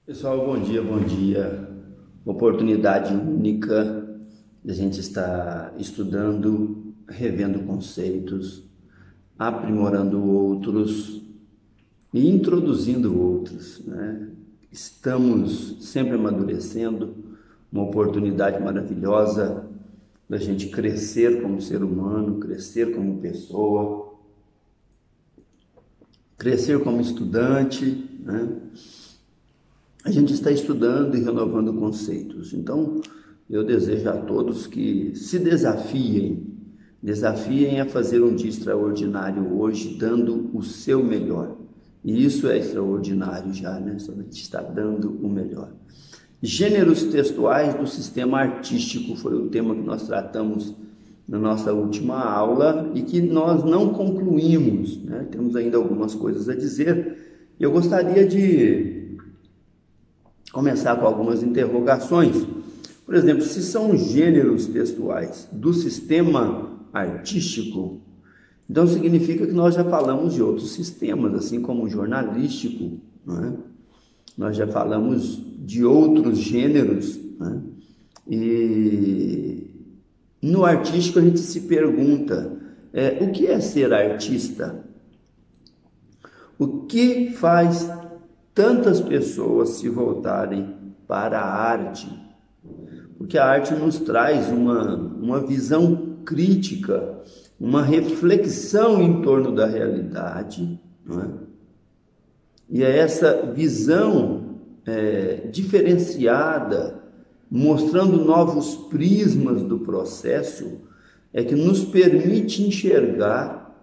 Pessoal, bom dia, bom dia. Oportunidade única de a gente estar estudando, revendo conceitos, aprimorando outros e introduzindo outros, né? Estamos sempre amadurecendo, uma oportunidade maravilhosa da gente crescer como ser humano, crescer como pessoa, crescer como estudante, né? A gente está estudando e renovando conceitos. Então, eu desejo a todos que se desafiem a fazer um dia extraordinário hoje, dando o seu melhor. E isso é extraordinário já, né? Só a gente está dando o melhor. Gêneros textuais do sistema artístico foi o tema que nós tratamos na nossa última aula e que nós não concluímos, né? Temos ainda algumas coisas a dizer. Eu gostaria de começar com algumas interrogações. Por exemplo, se são gêneros textuais do sistema artístico, então significa que nós já falamos de outros sistemas, assim como o jornalístico, não é? Nós já falamos de outros gêneros, né? E no artístico a gente se pergunta, o que é ser artista? O que faz tantas pessoas se voltarem para a arte? Porque a arte nos traz uma visão crítica, uma reflexão em torno da realidade, não é? E é essa visão diferenciada, mostrando novos prismas do processo, é que nos permite enxergar,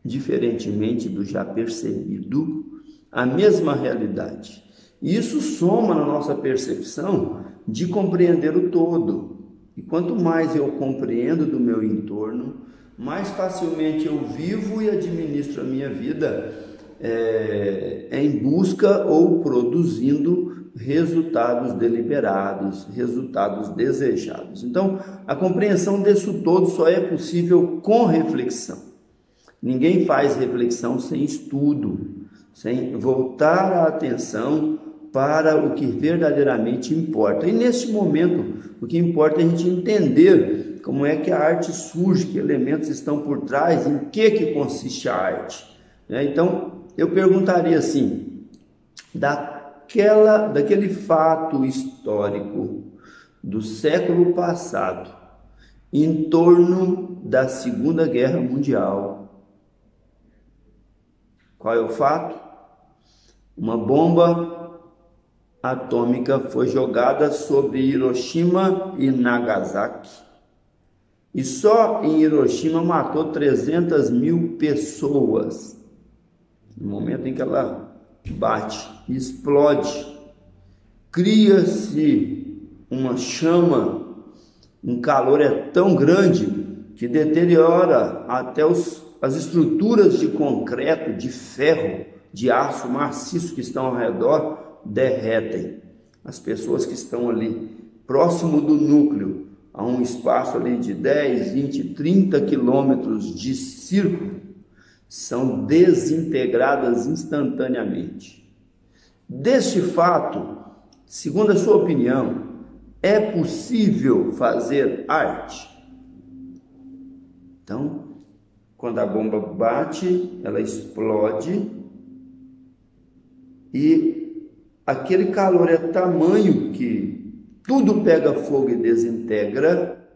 diferentemente do já percebido, a mesma realidade. E isso soma na nossa percepção de compreender o todo. E quanto mais eu compreendo do meu entorno, mais facilmente eu vivo e administro a minha vida em busca ou produzindo resultados deliberados, resultados desejados. Então, a compreensão disso todo só é possível com reflexão. Ninguém faz reflexão sem estudo, sem voltar a atenção para o que verdadeiramente importa. E neste momento, o que importa é a gente entender como é que a arte surge, que elementos estão por trás, em que consiste a arte. Então, eu perguntaria assim, daquele fato histórico do século passado, em torno da Segunda Guerra Mundial, qual é o fato? Uma bomba atômica foi jogada sobre Hiroshima e Nagasaki. E só em Hiroshima matou 300 mil pessoas. No momento em que ela bate, explode, cria-se uma chama, um calor tão grande que deteriora até as estruturas de concreto, de ferro, de aço maciço que estão ao redor, derretem. As pessoas que estão ali próximo do núcleo, a um espaço ali de 10, 20, 30 quilômetros de círculo, são desintegradas instantaneamente. Deste fato, segundo a sua opinião, é possível fazer arte? Então, quando a bomba bate, ela explode e aquele calor é tamanho que tudo pega fogo e desintegra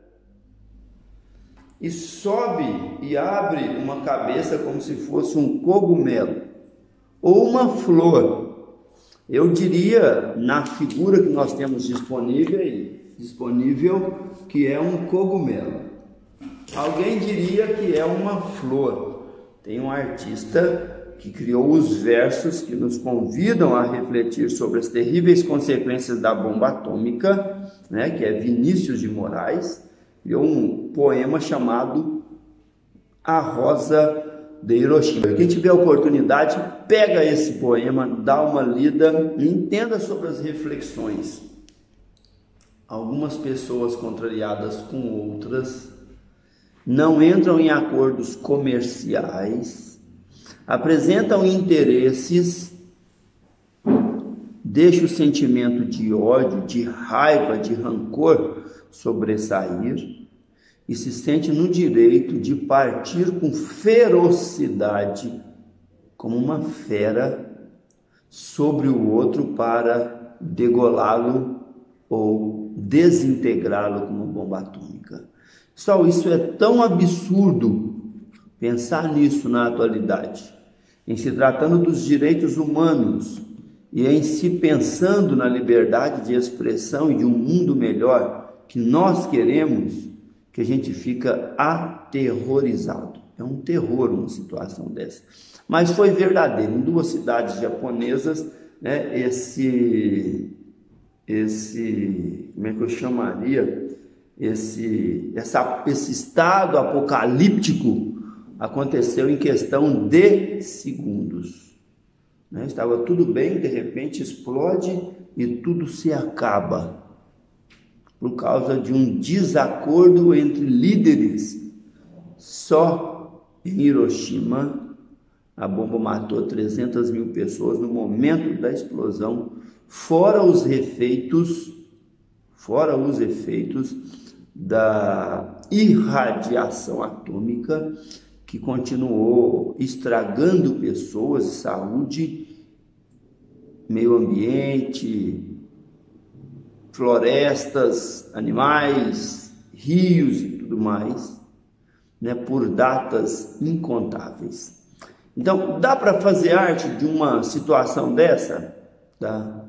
e sobe e abre uma cabeça como se fosse um cogumelo ou uma flor. Eu diria, na figura que nós temos disponível que é um cogumelo. Alguém diria que é uma flor. Tem um artista que criou os versos que nos convidam a refletir sobre as terríveis consequências da bomba atômica, né, que é Vinícius de Moraes, criou um poema chamado A Rosa de Hiroshima. Quem tiver a oportunidade, pega esse poema, dá uma lida e entenda sobre as reflexões. Algumas pessoas contrariadas com outras não entram em acordos comerciais, apresentam interesses deixa o sentimento de ódio, de raiva, de rancor sobressair e se sente no direito de partir com ferocidade, como uma fera, sobre o outro para degolá-lo ou desintegrá-lo como bomba atômica. Pessoal, isso é tão absurdo pensar nisso na atualidade, em se tratando dos direitos humanos e em se pensando na liberdade de expressão e de um mundo melhor que nós queremos, que a gente fica aterrorizado. É um terror uma situação dessa. Mas foi verdadeiro. Em 2 cidades japonesas, né, esse como é que eu chamaria? Esse estado apocalíptico aconteceu em questão de segundos. Né? Estava tudo bem, de repente explode e tudo se acaba por causa de um desacordo entre líderes. Só em Hiroshima a bomba matou 300 mil pessoas no momento da explosão, fora os efeitos da irradiação atômica, que continuou estragando pessoas, saúde, meio ambiente, florestas, animais, rios e tudo mais, né, por datas incontáveis. Então, dá para fazer arte de uma situação dessa? Dá.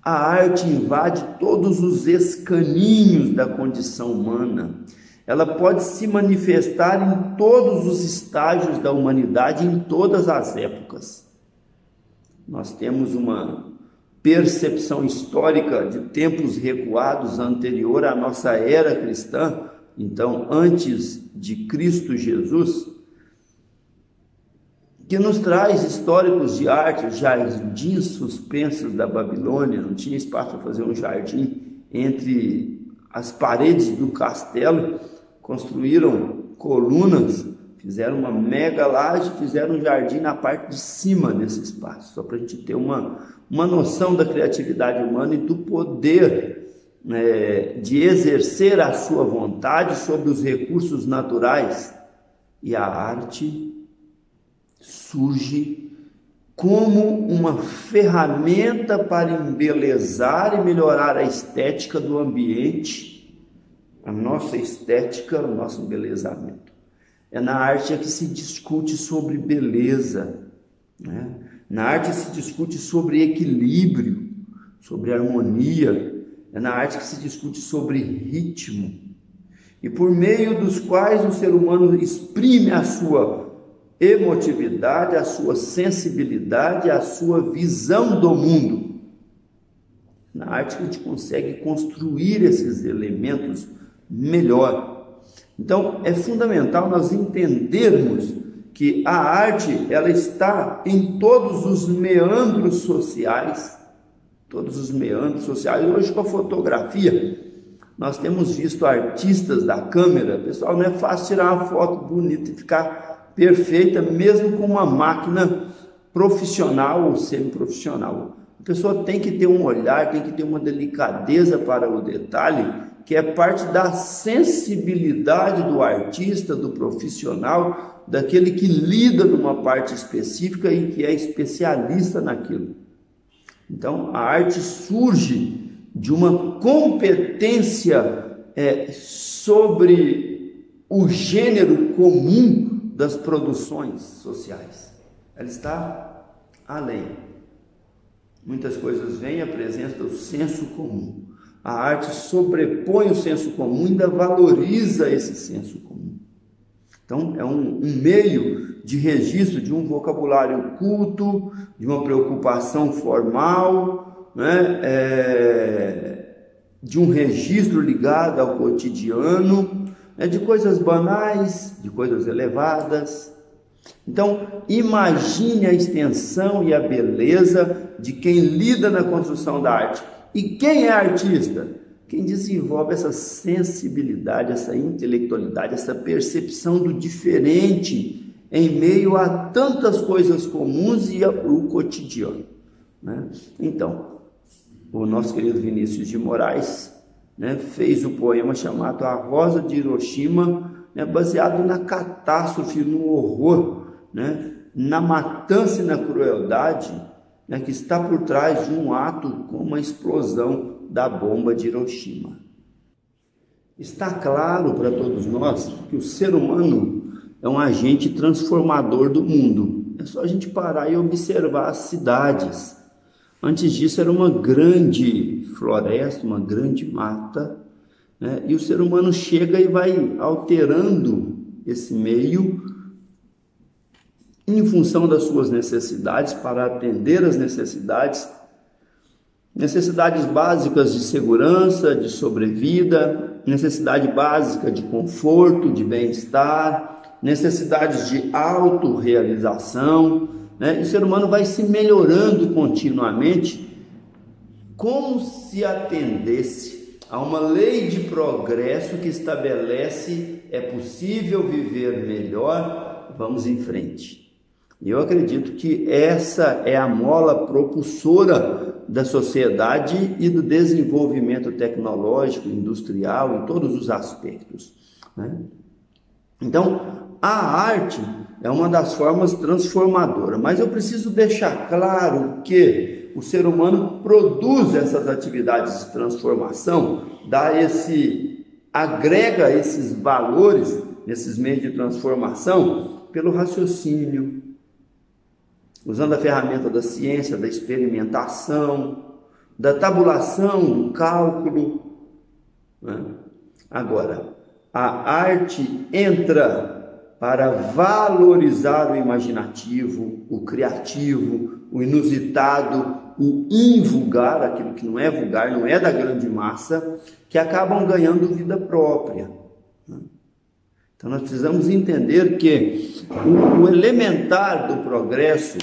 A arte invade todos os escaninhos da condição humana. Ela pode se manifestar em todos os estágios da humanidade, em todas as épocas. Nós temos uma percepção histórica de tempos recuados anterior à nossa era cristã, então antes de Cristo Jesus, que nos traz históricos de arte, os jardins suspensos da Babilônia. Não tinha espaço para fazer um jardim entre as paredes do castelo, construíram colunas, fizeram uma mega laje, fizeram um jardim na parte de cima desse espaço, só para a gente ter uma noção da criatividade humana e do poder, né, de exercer a sua vontade sobre os recursos naturais. E a arte surge como uma ferramenta para embelezar e melhorar a estética do ambiente, a nossa estética, o nosso embelezamento. É na arte que se discute sobre beleza, né? Na arte se discute sobre equilíbrio, sobre harmonia, é na arte que se discute sobre ritmo, e por meio dos quais o ser humano exprime a sua emotividade, a sua sensibilidade, a sua visão do mundo. Na arte que a gente consegue construir esses elementos melhor. Então, é fundamental nós entendermos que a arte, ela está em todos os meandros sociais, Hoje, com a fotografia, nós temos visto artistas da câmera. Pessoal, não é fácil tirar uma foto bonita e ficar perfeita, mesmo com uma máquina profissional ou semi-profissional. A pessoa tem que ter um olhar, tem que ter uma delicadeza para o detalhe, que é parte da sensibilidade do artista, do profissional, daquele que lida numa parte específica e que é especialista naquilo. Então, a arte surge de uma competência sobre o gênero comum das produções sociais. Ela está além. Muitas coisas vêm à presença do senso comum. A arte sobrepõe o senso comum e ainda valoriza esse senso comum. Então, é um meio de registro de um vocabulário culto, de uma preocupação formal, né? De um registro ligado ao cotidiano, de coisas banais, de coisas elevadas. Então, imagine a extensão e a beleza de quem lida na construção da arte. E quem é artista? Quem desenvolve essa sensibilidade, essa intelectualidade, essa percepção do diferente em meio a tantas coisas comuns e o cotidiano, né? Então, o nosso querido Vinícius de Moraes, né, fez o poema chamado A Rosa de Hiroshima, né, baseado na catástrofe, no horror, né, na matança e na crueldade, né, que está por trás de um ato como a explosão da bomba de Hiroshima. Está claro para todos nós que o ser humano é um agente transformador do mundo. É só a gente parar e observar as cidades. Antes disso era uma grande floresta, uma grande mata, né? E o ser humano chega e vai alterando esse meio em função das suas necessidades, para atender as necessidades básicas de segurança, de sobrevida, necessidade básica de conforto, de bem-estar, necessidades de autorrealização, né? E o ser humano vai se melhorando continuamente, como se atendesse a uma lei de progresso que estabelece: é possível viver melhor, vamos em frente. E eu acredito que essa é a mola propulsora da sociedade e do desenvolvimento tecnológico, industrial, em todos os aspectos, né? Então, a arte é uma das formas transformadoras, mas eu preciso deixar claro que o ser humano produz essas atividades de transformação, agrega esses valores, esses meios de transformação, pelo raciocínio, usando a ferramenta da ciência, da experimentação, da tabulação, do cálculo, né? Agora, a arte entra para valorizar o imaginativo, o criativo, o inusitado, o invulgar, aquilo que não é vulgar, não é da grande massa, que acabam ganhando vida própria, né? Então nós precisamos entender que o elementar do progresso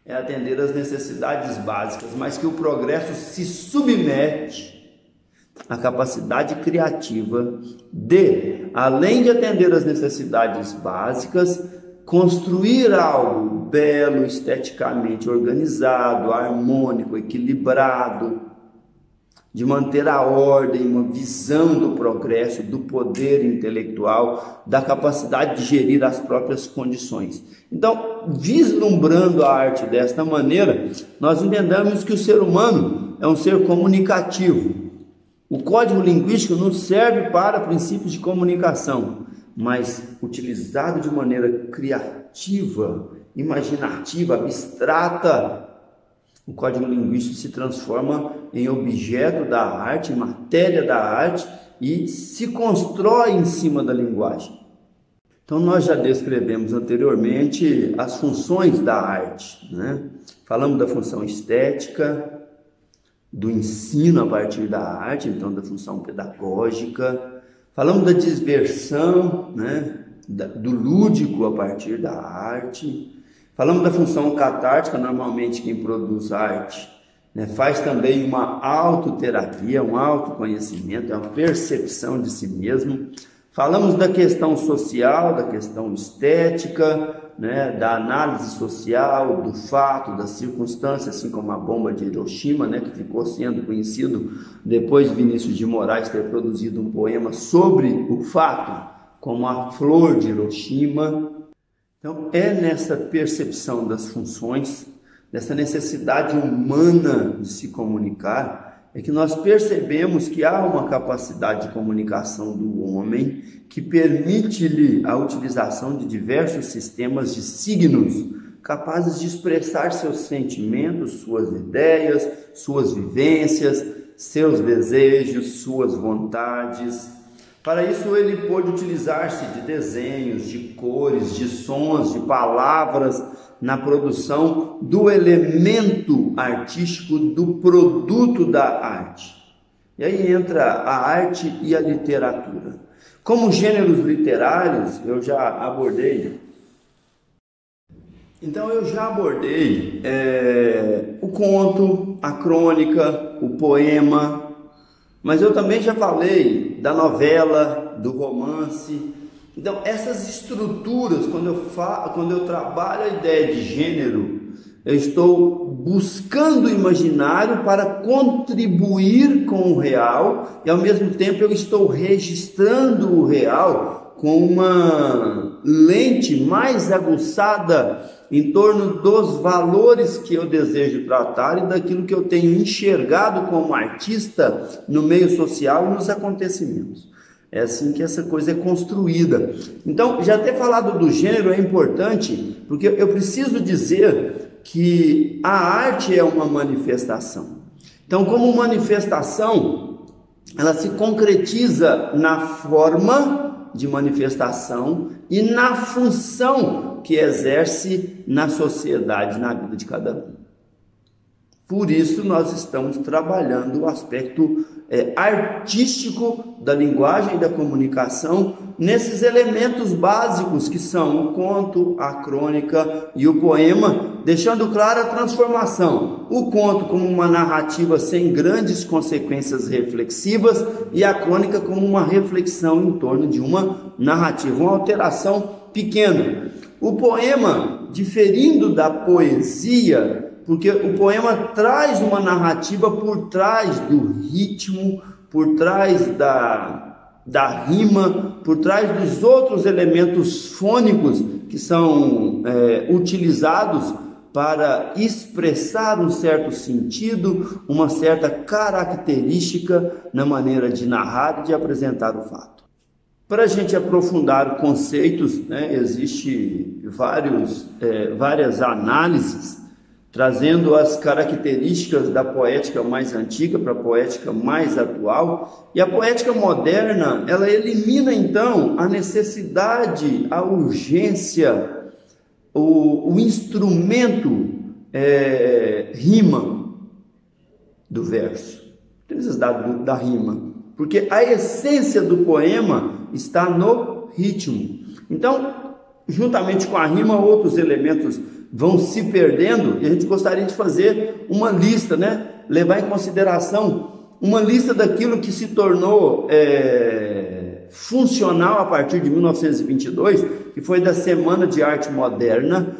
é atender às necessidades básicas, mas que o progresso se submete à capacidade criativa de, além de atender às necessidades básicas, construir algo belo, esteticamente organizado, harmônico, equilibrado, de manter a ordem, uma visão do progresso, do poder intelectual, da capacidade de gerir as próprias condições. Então, vislumbrando a arte desta maneira, nós entendemos que o ser humano é um ser comunicativo. O código linguístico nos serve para princípios de comunicação, mas utilizado de maneira criativa, imaginativa, abstrata, o código linguístico se transforma em objeto da arte, em matéria da arte, e se constrói em cima da linguagem. Então nós já descrevemos anteriormente as funções da arte, né? Falamos da função estética, do ensino a partir da arte, então da função pedagógica. Falamos da diversão, né? Do lúdico a partir da arte. Falamos da função catártica. Normalmente quem produz arte, né, faz também uma autoterapia, um autoconhecimento, é uma percepção de si mesmo. Falamos da questão social, da questão estética, né, da análise social, do fato, da circunstância, assim como a bomba de Hiroshima, né, que ficou sendo conhecido depois de Vinícius de Moraes ter produzido um poema sobre o fato, como a flor de Hiroshima. Então, é nessa percepção das funções, dessa necessidade humana de se comunicar, é que nós percebemos que há uma capacidade de comunicação do homem que permite-lhe a utilização de diversos sistemas de signos capazes de expressar seus sentimentos, suas ideias, suas vivências, seus desejos, suas vontades. Para isso ele pôde utilizar-se de desenhos, de cores, de sons, de palavras na produção do elemento artístico, do produto da arte. E aí entra a arte e a literatura. Como gêneros literários, eu já abordei. Então eu já abordei o conto, a crônica, o poema, mas eu também já falei da novela, do romance. Então essas estruturas, quando eu trabalho a ideia de gênero, eu estou buscando o imaginário para contribuir com o real e ao mesmo tempo eu estou registrando o real com uma lente mais aguçada em torno dos valores que eu desejo tratar e daquilo que eu tenho enxergado como artista no meio social e nos acontecimentos. É assim que essa coisa é construída. Então, já ter falado do gênero é importante, porque eu preciso dizer que a arte é uma manifestação. Então, como manifestação, ela se concretiza na forma de manifestação e na função que exerce na sociedade, na vida de cada um. Por isso, nós estamos trabalhando o aspecto artístico da linguagem e da comunicação nesses elementos básicos que são o conto, a crônica e o poema, deixando clara a transformação. O conto como uma narrativa sem grandes consequências reflexivas e a crônica como uma reflexão em torno de uma narrativa, uma alteração pequena. O poema, diferindo da poesia, porque o poema traz uma narrativa por trás do ritmo, por trás da rima, por trás dos outros elementos fônicos que são utilizados para expressar um certo sentido, uma certa característica na maneira de narrar e de apresentar o fato. Para a gente aprofundar conceitos, existe várias análises trazendo as características da poética mais antiga para a poética mais atual. E a poética moderna, ela elimina então a necessidade, a urgência, o instrumento rima do verso, da rima, porque a essência do poema está no ritmo. Então, juntamente com a rima, outros elementos vão se perdendo, e a gente gostaria de fazer uma lista, levar em consideração uma lista daquilo que se tornou funcional a partir de 1922, que foi da Semana de Arte Moderna,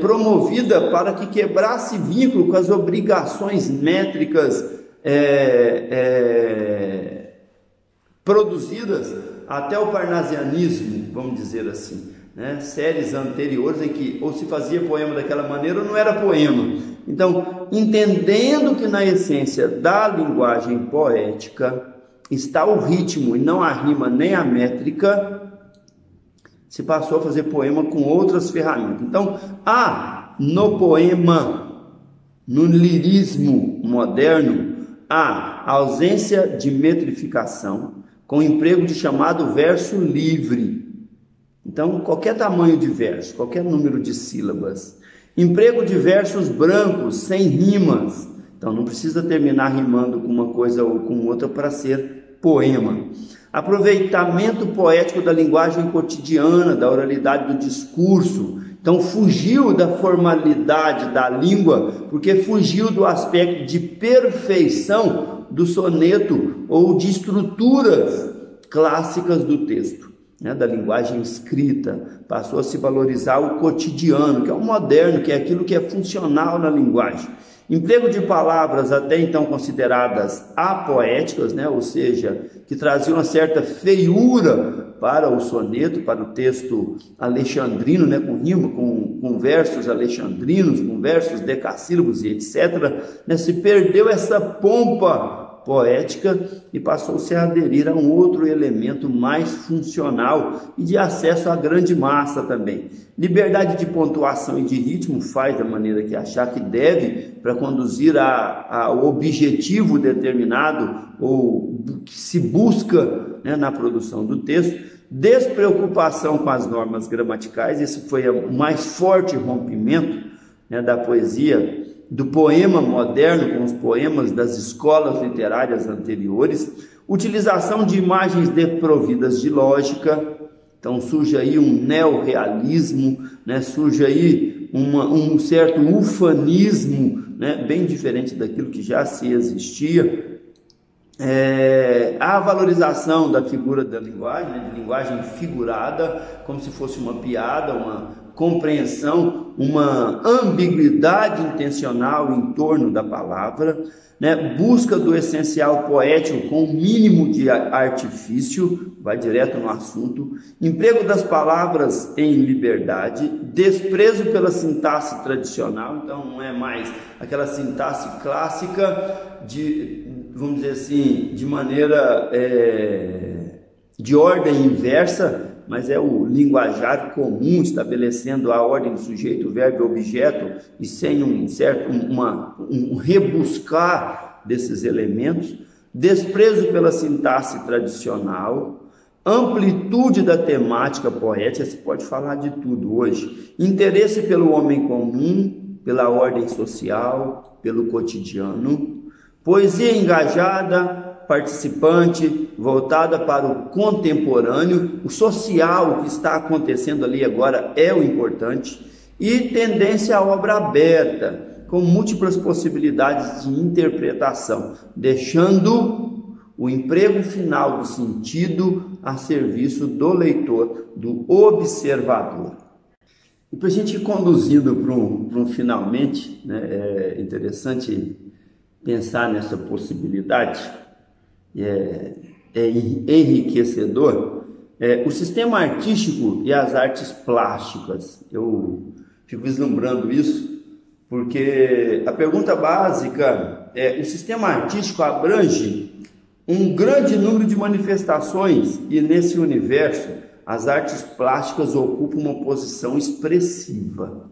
promovida para que quebrasse vínculo com as obrigações métricas produzidas até o parnasianismo, vamos dizer assim. Séries anteriores em que ou se fazia poema daquela maneira ou não era poema. Então, entendendo que na essência da linguagem poética está o ritmo e não a rima nem a métrica, se passou a fazer poema com outras ferramentas. Então, há no poema, no lirismo moderno, a ausência de metrificação, com o emprego de chamado verso livre. Então, qualquer tamanho de verso, qualquer número de sílabas. Emprego de versos brancos, sem rimas. Então, não precisa terminar rimando com uma coisa ou com outra para ser poema. Aproveitamento poético da linguagem cotidiana, da oralidade do discurso. Então, fugiu da formalidade da língua, porque fugiu do aspecto de perfeição do soneto ou de estruturas clássicas do texto. Da linguagem escrita, passou a se valorizar o cotidiano, que é o moderno, que é aquilo que é funcional na linguagem. Emprego de palavras até então consideradas apoéticas, ou seja, que traziam uma certa feiura para o soneto, para o texto alexandrino, com rima, com versos alexandrinos, com versos decassílabos e etc. Se perdeu essa pompa poética e passou-se a aderir a um outro elemento mais funcional e de acesso à grande massa também. Liberdade de pontuação e de ritmo, faz da maneira que achar que deve, para conduzir ao objetivo determinado ou que se busca na produção do texto. Despreocupação com as normas gramaticais, esse foi o mais forte rompimento da poesia, do poema moderno com os poemas das escolas literárias anteriores. Utilização de imagens desprovidas de lógica. Então surge aí um neorrealismo, surge aí um certo ufanismo, bem diferente daquilo que já se existia. A valorização da figura da linguagem, de linguagem figurada, como se fosse uma piada, compreensão, uma ambiguidade intencional em torno da palavra, né? Busca do essencial poético com o mínimo de artifício, vai direto no assunto, emprego das palavras em liberdade, desprezo pela sintaxe tradicional, então não é mais aquela sintaxe clássica vamos dizer assim, de maneira de ordem inversa, mas é o linguajar comum, estabelecendo a ordem do sujeito, verbo e objeto, e sem um rebuscar desses elementos, desprezo pela sintaxe tradicional, amplitude da temática poética, você pode falar de tudo hoje, interesse pelo homem comum, pela ordem social, pelo cotidiano, poesia engajada, participante, voltada para o contemporâneo, o social, o que está acontecendo ali agora é o importante, e tendência à obra aberta, com múltiplas possibilidades de interpretação, deixando o emprego final do sentido a serviço do leitor, do observador. E para a gente ir conduzindo para um finalmente, né, é interessante pensar nessa possibilidade, é enriquecedor, o sistema artístico e as artes plásticas. Eu fico vislumbrando isso, porque a pergunta básica é: o sistema artístico abrange um grande número de manifestações e nesse universo as artes plásticas ocupam uma posição expressiva.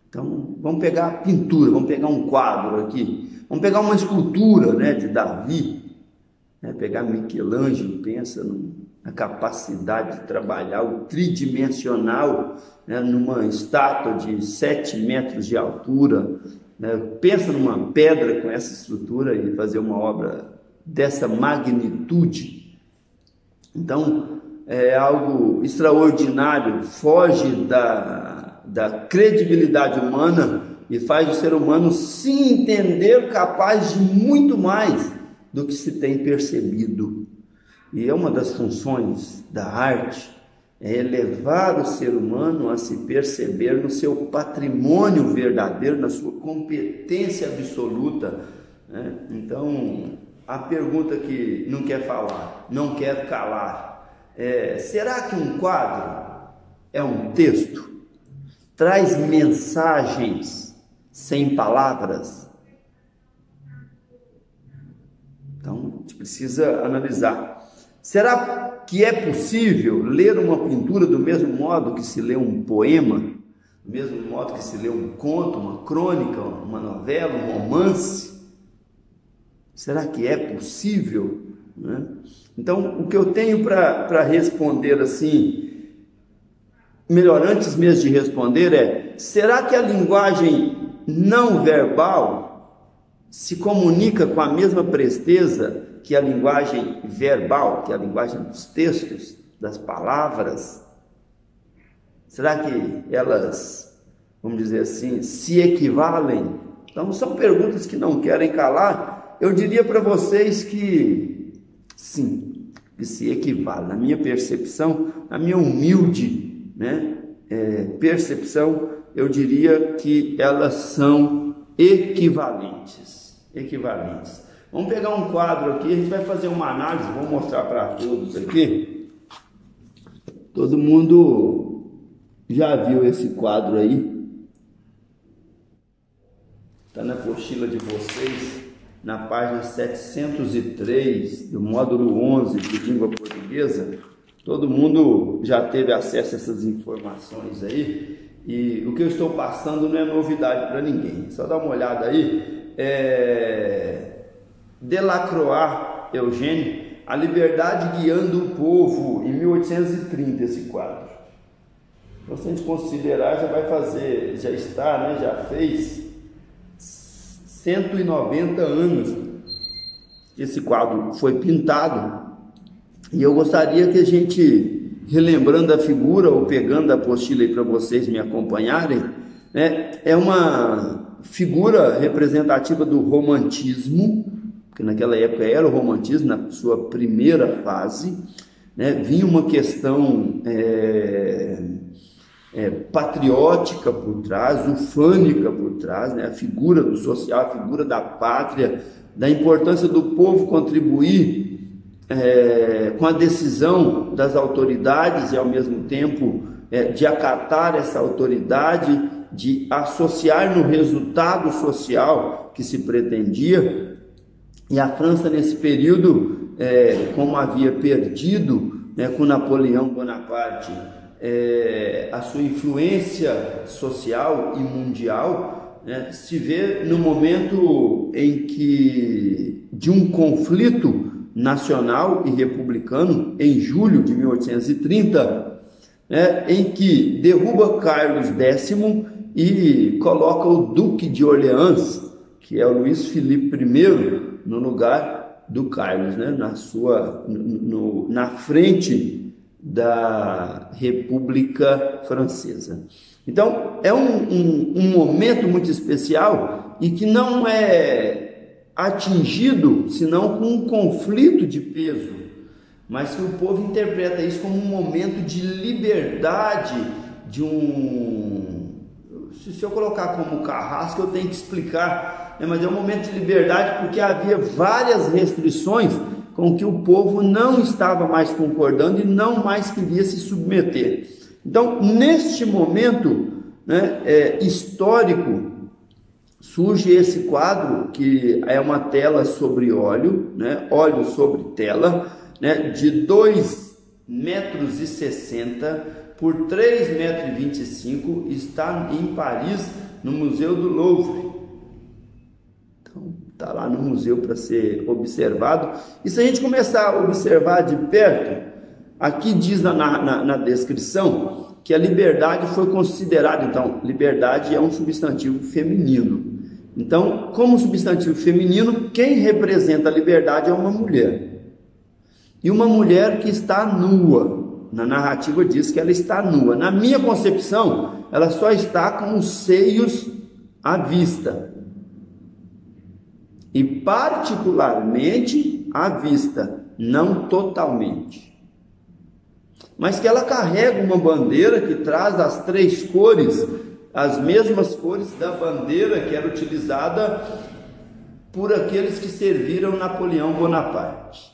Então, vamos pegar a pintura, vamos pegar um quadro aqui, vamos pegar uma escultura, né, de Davi, né, pegar Michelangelo, pensa na capacidade de trabalhar o tridimensional, né, numa estátua de 7 metros de altura, né, pensa numa pedra com essa estrutura e fazer uma obra dessa magnitude. Então, é algo extraordinário, foge da credibilidade humana e faz o ser humano se entender capaz de muito mais do que se tem percebido. E é uma das funções da arte, é elevar o ser humano a se perceber no seu patrimônio verdadeiro, na sua competência absoluta, né? Então, a pergunta que não quer falar, não quer calar, será que um quadro é um texto? Traz mensagens sem palavras? Então, a gente precisa analisar. Será que é possível ler uma pintura do mesmo modo que se lê um poema? Do mesmo modo que se lê um conto, uma crônica, uma novela, um romance? Será que é possível, né? Então, o que eu tenho para responder assim, melhor, antes mesmo de responder, será que a linguagem não verbal se comunica com a mesma presteza que a linguagem verbal, que é a linguagem dos textos, das palavras? Será que elas, vamos dizer assim, se equivalem? Então, são perguntas que não querem calar. Eu diria para vocês que sim, que se equivalem. Na minha percepção, na minha humilde, né, percepção, eu diria que elas são equivalentes. Vamos pegar um quadro aqui, a gente vai fazer uma análise, vou mostrar para todos aqui. Todo mundo já viu esse quadro aí? Está na apostila de vocês, na página 703 do módulo 11 de língua portuguesa. Todo mundo já teve acesso a essas informações aí, e o que eu estou passando não é novidade para ninguém. Só dá uma olhada aí. Delacroix, Eugênio, A Liberdade Guiando o Povo, em 1830, esse quadro. Então, se a gente considerar, já está, né, já fez 190 anos que esse quadro foi pintado. E eu gostaria que a gente, relembrando a figura, ou pegando a apostila aí para vocês me acompanharem, né, é uma figura representativa do romantismo, porque naquela época era o romantismo, na sua primeira fase, né, vinha uma questão patriótica por trás, ufânica por trás, né? A figura do social, a figura da pátria, da importância do povo contribuir com a decisão das autoridades e, ao mesmo tempo, de acatar essa autoridade, de associar no resultado social que se pretendia. E a França, nesse período, como havia perdido, né, com Napoleão Bonaparte, a sua influência social e mundial, né, se vê no momento em que, de um conflito nacional e republicano, em julho de 1830, né, em que derruba Carlos X e coloca o Duque de Orleans, que é o Luís Filipe I, no lugar do Carlos, né, na frente da República Francesa. Então, é um momento muito especial e que não é atingido senão com um conflito de peso, mas que o povo interpreta isso como um momento de liberdade, se eu colocar como carrasco, eu tenho que explicar, né? Mas é um momento de liberdade porque havia várias restrições com que o povo não estava mais concordando e não mais queria se submeter. Então, neste momento, né, histórico, surge esse quadro, que é uma tela sobre óleo, né, óleo sobre tela, né, de 2,60 metros por 3,25 metros, está em Paris, no Museu do Louvre. Então, está lá no museu para ser observado. E se a gente começar a observar de perto, aqui diz na descrição que a liberdade foi considerada, então, liberdade é um substantivo feminino. Então, como substantivo feminino, quem representa a liberdade é uma mulher. E uma mulher que está nua. Na narrativa diz que ela está nua. Na minha concepção, ela só está com os seios à vista. E particularmente à vista, não totalmente. Mas que ela carrega uma bandeira que traz as 3 cores, as mesmas cores da bandeira que era utilizada por aqueles que serviram Napoleão Bonaparte.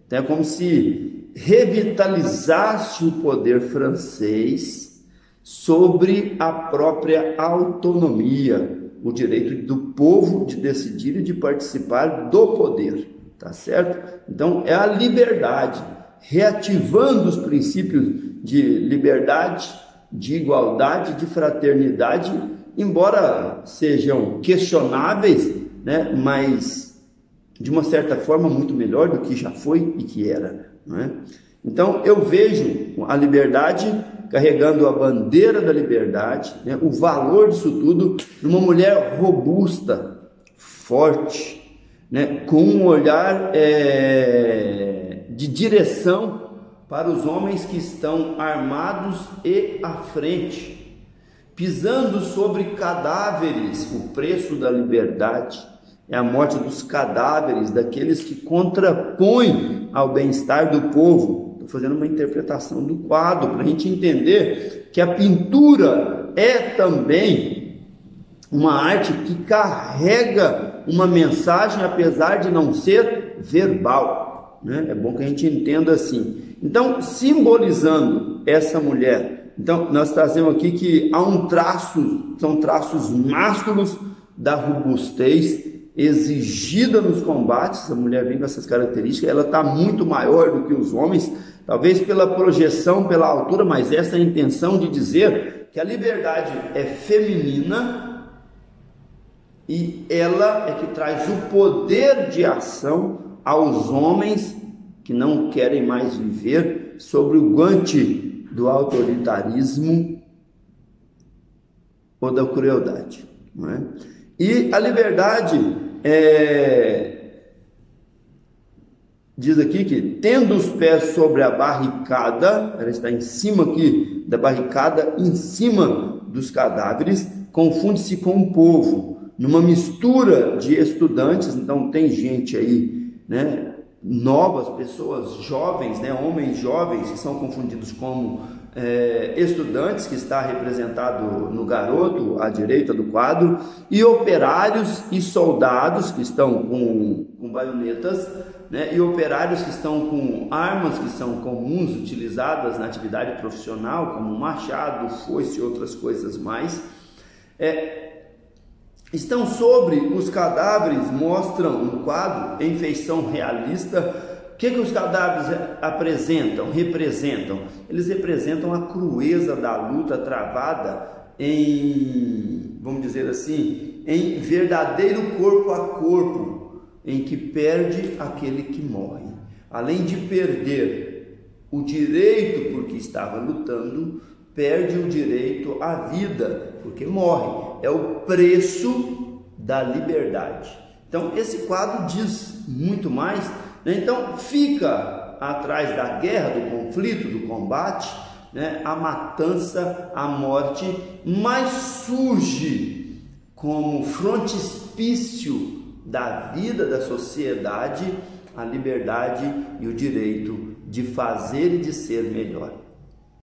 Então é como se revitalizasse o poder francês sobre a própria autonomia, o direito do povo de decidir e de participar do poder, tá certo? Então é a liberdade, reativando os princípios de liberdade, de igualdade, de fraternidade, embora sejam questionáveis, né, mas de uma certa forma muito melhor do que já foi e que era, não é? Então eu vejo a liberdade carregando a bandeira da liberdade, né, o valor disso tudo, numa mulher robusta, forte, né, com um olhar de direção para os homens que estão armados e à frente, pisando sobre cadáveres. O preço da liberdade é a morte dos cadáveres, daqueles que contrapõem ao bem-estar do povo. Estou fazendo uma interpretação do quadro, para a gente entender que a pintura é também uma arte que carrega uma mensagem, apesar de não ser verbal, né? É bom que a gente entenda assim. Então, simbolizando essa mulher, então nós trazemos aqui que há são traços másculos da robustez exigida nos combates. A mulher vem com essas características, ela está muito maior do que os homens, talvez pela projeção, pela altura, mas essa é a intenção de dizer que a liberdade é feminina e ela é que traz o poder de ação aos homens que não querem mais viver sobre o guante do autoritarismo ou da crueldade, não é? E a liberdade diz aqui que, tendo os pés sobre a barricada, ela está em cima aqui da barricada, em cima dos cadáveres, confunde-se com o povo, numa mistura de estudantes. Então tem gente aí, né, novas, pessoas jovens, né, homens jovens que são confundidos como estudantes, que está representado no garoto à direita do quadro, e operários e soldados que estão com baionetas, né? E operários que estão com armas que são comuns, utilizadas na atividade profissional, como machado, foice e outras coisas mais. Estão sobre os cadáveres, mostram no quadro, em feição realista. O que os cadáveres representam? Eles representam a crueza da luta travada em, vamos dizer assim, em verdadeiro corpo a corpo, em que perde aquele que morre. Além de perder o direito porque estava lutando, perde o direito à vida porque morre. É o preço da liberdade. Então esse quadro diz muito mais. Então fica atrás da guerra, do conflito, do combate, né, a matança, a morte, mas surge como frontispício da vida da sociedade a liberdade e o direito de fazer e de ser melhor.